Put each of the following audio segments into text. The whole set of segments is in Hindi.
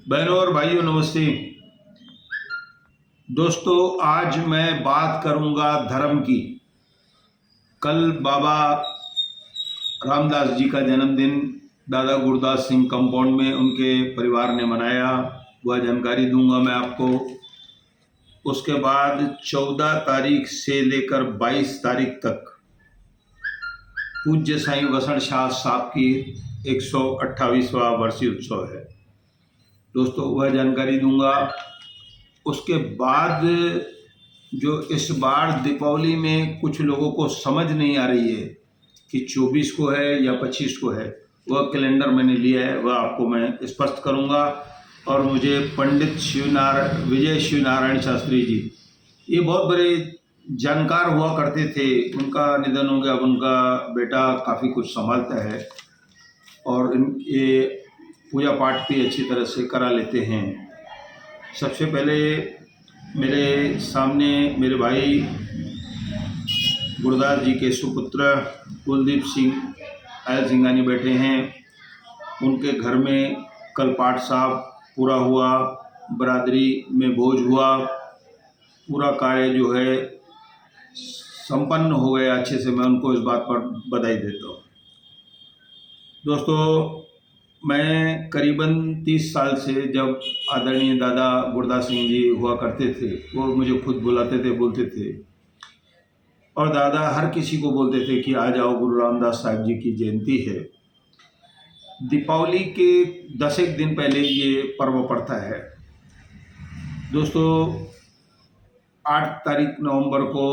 बहनों और भाइयों नमस्ते। दोस्तों, आज मैं बात करूंगा धर्म की। कल बाबा रामदास जी का जन्मदिन दादा गुरदास सिंह कंपाउंड में उनके परिवार ने मनाया, वह जानकारी दूंगा मैं आपको। उसके बाद 14 तारीख से लेकर 22 तारीख तक पूज्य साईं वसण शाह साहब की 128वां वर्षीय उत्सव है। दोस्तों, वह जानकारी दूंगा। उसके बाद जो इस बार दीपावली में कुछ लोगों को समझ नहीं आ रही है कि 24 को है या 25 को है, वह कैलेंडर मैंने लिया है, वह आपको मैं स्पष्ट करूंगा। और मुझे पंडित विजय शिव नारायण शास्त्री जी, ये बहुत बड़े जानकार हुआ करते थे, उनका निधन हो गया। अब उनका बेटा काफ़ी कुछ संभालता है और ये पूजा पाठ भी अच्छी तरह से करा लेते हैं। सबसे पहले मेरे सामने मेरे भाई गुरदास जी के सुपुत्र कुलदीप सिंह आयल सिंघानी बैठे हैं। उनके घर में कल पाठ साहब पूरा हुआ, बरादरी में भोज हुआ, पूरा कार्य जो है संपन्न हो गया अच्छे से। मैं उनको इस बात पर बधाई देता हूँ। दोस्तों, मैं करीबन 30 साल से, जब आदरणीय दादा गुरदास सिंह जी हुआ करते थे, वो मुझे खुद बुलाते थे, बोलते थे, और दादा हर किसी को बोलते थे कि आ जाओ, गुरु रामदास साहब जी की जयंती है। दीपावली के 10 एक दिन पहले ये पर्व पड़ता है। दोस्तों, 8 तारीख नवंबर को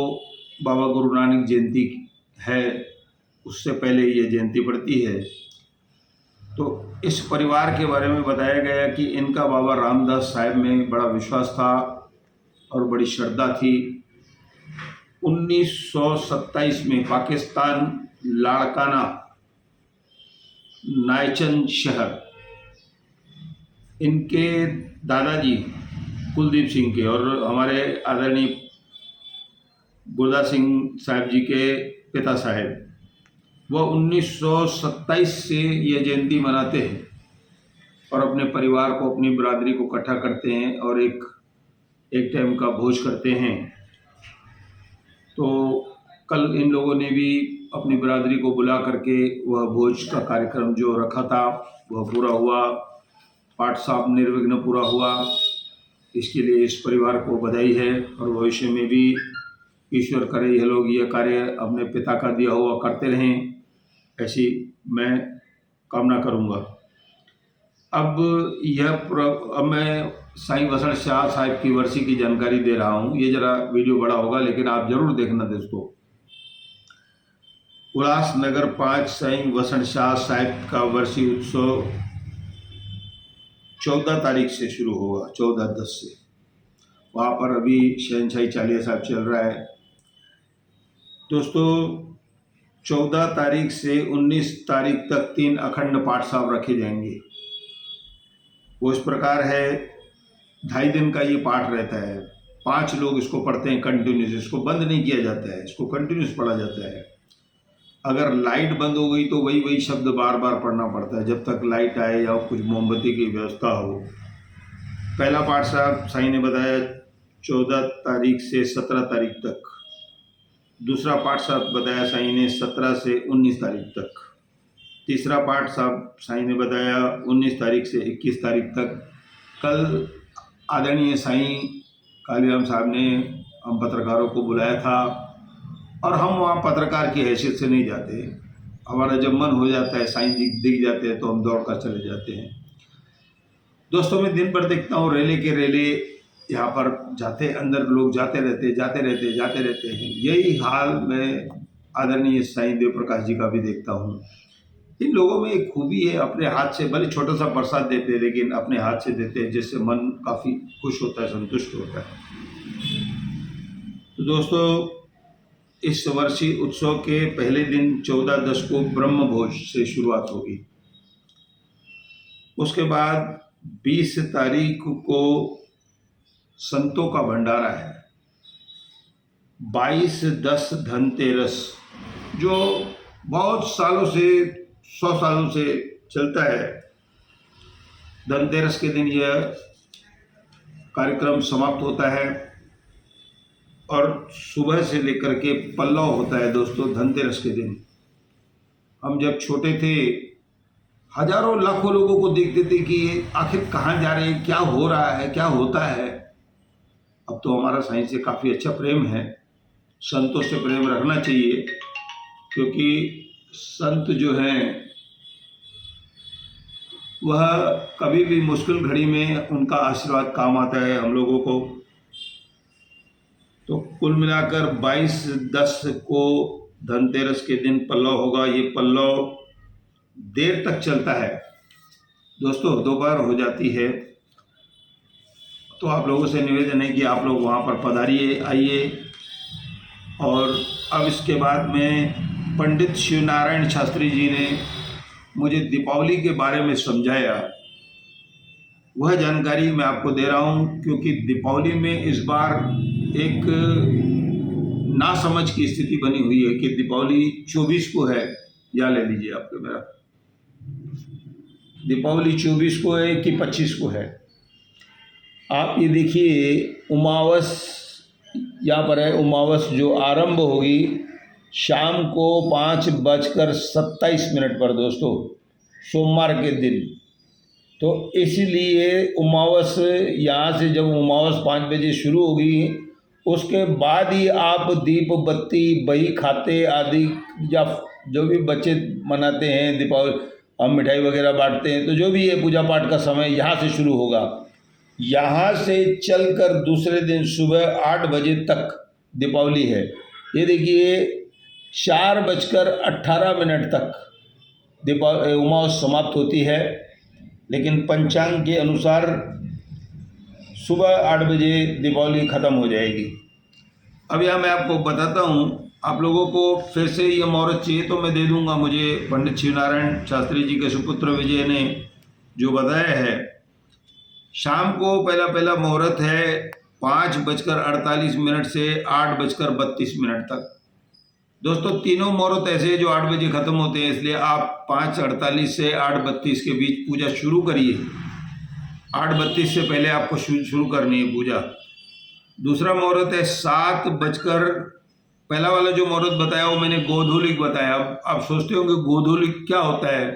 बाबा गुरु नानक जयंती है, उससे पहले ये जयंती पड़ती है। तो इस परिवार के बारे में बताया गया कि इनका बाबा रामदास साहब में बड़ा विश्वास था और बड़ी श्रद्धा थी। 1927 में पाकिस्तान लाड़काना नायचंद शहर, इनके दादाजी कुलदीप सिंह के और हमारे आदरणीय गुरदास सिंह साहब जी के पिता साहब, वह 1927 से ये जयंती मनाते हैं और अपने परिवार को, अपनी बिरादरी को इकट्ठा करते हैं और एक टाइम का भोज करते हैं। तो कल इन लोगों ने भी अपनी बिरादरी को बुला करके वह भोज का कार्यक्रम जो रखा था वह पूरा हुआ। पाठ साहब निर्विघ्न पूरा हुआ, इसके लिए इस परिवार को बधाई है। और भविष्य में भी ईश्वर करे यह लोग ये कार्य अपने पिता का दिया हुआ करते रहें, ऐसी मैं कामना करूंगा। अब मैं साईं वसण शाह साहब की वर्षी की जानकारी दे रहा हूँ। ये जरा वीडियो बड़ा होगा, लेकिन आप जरूर देखना दोस्तों। उल्लासनगर 5 साईं वसण शाह साहब का वर्षी उत्सव 14 तारीख से शुरू होगा, 14/10 से। वहाँ पर अभी शहनशाही चालीहा साहब चल रहा है। दोस्तों, 14 तारीख से 19 तारीख तक 3 अखंड पाठ साहब रखे जाएंगे। वो इस प्रकार है, 2.5 दिन का ये पाठ रहता है। 5 लोग इसको पढ़ते हैं कंटिन्यूस, इसको बंद नहीं किया जाता है, इसको कंटिन्यूस पढ़ा जाता है। अगर लाइट बंद हो गई तो वही शब्द बार बार पढ़ना पड़ता है जब तक लाइट आए या कुछ मोमबत्ती की व्यवस्था हो। पहला पाठ साहब साईं ने बताया 14 तारीख से 17 तारीख तक। दूसरा पाठ साहब बताया साईं ने 17 से 19 तारीख तक। तीसरा पाठ साहब साईं ने बताया 19 तारीख से 21 तारीख तक। कल आदरणीय साईं कालीराम साहब ने हम पत्रकारों को बुलाया था और हम वहाँ पत्रकार की हैसियत से नहीं जाते। हमारा जब मन हो जाता है, साईं दिख जाते हैं तो हम दौड़ कर चले जाते हैं। दोस्तों, मैं दिन भर देखता हूँ रेले के रेले यहाँ पर जाते, अंदर लोग जाते रहते हैं। यही हाल मैं आदरणीय साईं देव प्रकाश जी का भी देखता हूँ। इन लोगों में एक खूबी है, अपने हाथ से भले छोटा सा प्रसाद देते हैं, लेकिन अपने हाथ से देते हैं, जिससे मन काफ़ी खुश होता है, संतुष्ट होता है। तो दोस्तों, इस वर्षीय उत्सव के पहले दिन 14/10 को ब्रह्म भोज से शुरुआत होगी। उसके बाद 20 तारीख को संतों का भंडारा है। 22/10 धनतेरस, जो बहुत सालों से, 100 सालों से चलता है। धनतेरस के दिन यह कार्यक्रम समाप्त होता है और सुबह से लेकर के पल्लव होता है दोस्तों धनतेरस के दिन। हम जब छोटे थे हजारों लाखों लोगों को देखते थे कि आखिर कहाँ जा रहे हैं, क्या हो रहा है, क्या होता है। अब तो हमारा साइंस से काफ़ी अच्छा प्रेम है, संतों से प्रेम रखना चाहिए, क्योंकि संत जो हैं वह कभी भी मुश्किल घड़ी में उनका आशीर्वाद काम आता है हम लोगों को। तो कुल मिलाकर 22/10 को धनतेरस के दिन पल्लव होगा। ये पल्लव देर तक चलता है दोस्तों, दोपहर हो जाती है। तो आप लोगों से निवेदन है कि आप लोग वहाँ पर पधारिए, आइए। और अब इसके बाद में पंडित शिवनारायण शास्त्री जी ने मुझे दीपावली के बारे में समझाया, वह जानकारी मैं आपको दे रहा हूँ, क्योंकि दीपावली में इस बार एक नासमझ की स्थिति बनी हुई है कि दीपावली 24 को है, या ले लीजिए आप मेरा, दीपावली 24 को है कि 25 को है। आप ये देखिए उमावस यहाँ पर है, उमावस जो आरंभ होगी शाम को 5:27 पर दोस्तों, सोमवार के दिन। तो इसलिए उमावस यहाँ से जब उमावस 5 बजे शुरू होगी, उसके बाद ही आप दीप बत्ती बही खाते आदि, या जो भी बच्चे मनाते हैं दीपावली, हम मिठाई वगैरह बांटते हैं, तो जो भी ये पूजा पाठ का समय यहाँ से शुरू होगा। यहाँ से चलकर दूसरे दिन सुबह 8 बजे तक दीपावली है। ये देखिए 4:18 तक दीपावली उमावस समाप्त होती है, लेकिन पंचांग के अनुसार सुबह 8 बजे दीपावली ख़त्म हो जाएगी। अब यहाँ मैं आपको बताता हूँ, आप लोगों को फिर से ये मुहूर्त चाहिए तो मैं दे दूँगा। मुझे पंडित शिवनारायण शास्त्री जी के सुपुत्र विजय ने जो बताया है, शाम को पहला मुहूर्त है 5:48 से 8:32 तक। दोस्तों तीनों मुहूर्त ऐसे हैं जो 8 बजे ख़त्म होते हैं, इसलिए आप 5:48 से 8:32 के बीच पूजा शुरू करिए। 8:32 से पहले आपको शुरू करनी है पूजा। दूसरा मुहूर्त है 7 पहला वाला जो मुहूर्त बताया वो मैंने गोधूलिक बताया। अब आप सोचते होंगे गोधूलिक क्या होता है,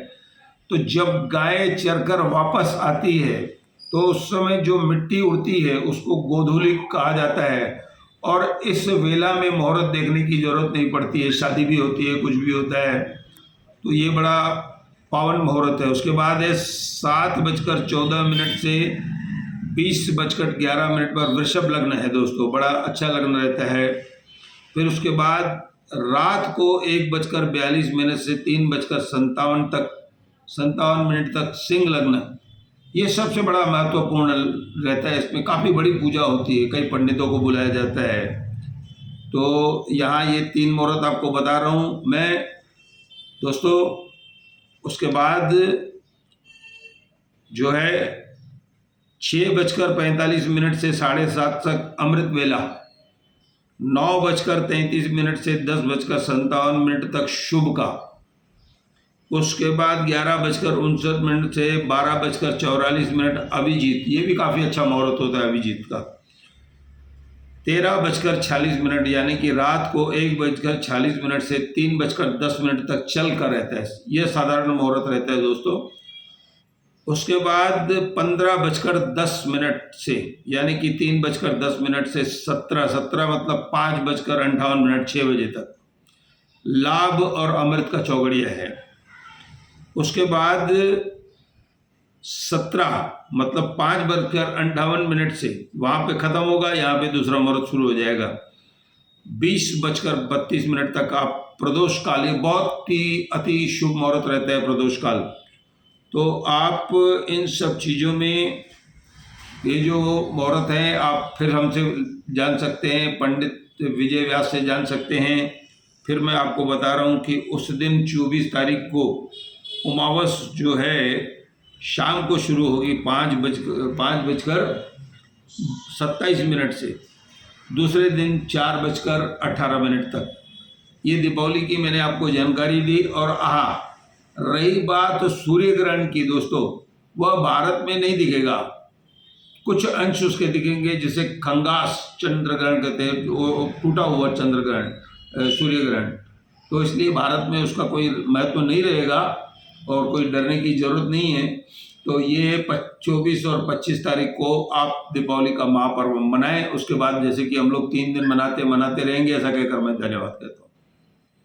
तो जब गाय चरकर वापस आती है तो उस समय जो मिट्टी उड़ती है उसको गोधूलिक कहा जाता है। और इस वेला में मुहूर्त देखने की जरूरत नहीं पड़ती है, शादी भी होती है, कुछ भी होता है, तो ये बड़ा पावन मुहूर्त है। उसके बाद है 7:14 से 20:11 पर वृषभ लग्न है दोस्तों, बड़ा अच्छा लग्न रहता है। फिर उसके बाद रात को 1:42 से 3:57 तक सिंह लग्न। ये सबसे बड़ा महत्वपूर्ण रहता है, इसमें काफ़ी बड़ी पूजा होती है, कई पंडितों को बुलाया जाता है। तो यहाँ ये 3 मुहूर्त आपको बता रहा हूँ मैं दोस्तों। उसके बाद जो है 6:45 से 7:30 तक अमृत वेला, 9:33 से 10:57 तक शुभ का। उसके बाद 11:59 से 12:44 अभिजीत, ये भी काफ़ी अच्छा मुहूर्त होता है अभिजीत का। 13:46 यानी कि रात को 1:46 से 3:10 तक चल कर रहता है, यह साधारण मुहूर्त रहता है दोस्तों। उसके बाद 15:10 से यानी कि 3:10 से 17 मतलब 5:58 6 बजे तक लाभ और अमृत का चौगड़िया है। उसके बाद 17 मतलब 5:58 से वहाँ पे ख़त्म होगा, यहाँ पे दूसरा मुहूर्त शुरू हो जाएगा। 20:32 तक आप प्रदोष काल, ये बहुत ही अति शुभ मुहूर्त रहता है प्रदोष काल। तो आप इन सब चीज़ों में ये जो मुहूर्त हैं आप फिर हमसे जान सकते हैं, पंडित विजय व्यास से जान सकते हैं। फिर मैं आपको बता रहा हूँ कि उस दिन 24 तारीख को उमावस जो है शाम को शुरू होगी 5:27 से, दूसरे दिन 4:18 तक। ये दीपावली की मैंने आपको जानकारी दी। और रही बात सूर्य ग्रहण की दोस्तों, वह भारत में नहीं दिखेगा, कुछ अंश उसके दिखेंगे, जिसे खंगास चंद्र ग्रहण कहते हैं, वो टूटा हुआ चंद्र ग्रहण, सूर्य ग्रहण। तो इसलिए भारत में उसका कोई महत्व नहीं रहेगा और कोई डरने की जरूरत नहीं है। तो ये 24 और 25 तारीख को आप दीपावली का महापर्व मनाएं। उसके बाद जैसे कि हम लोग 3 दिन मनाते रहेंगे, ऐसा कहकर मैं धन्यवाद कहता हूँ।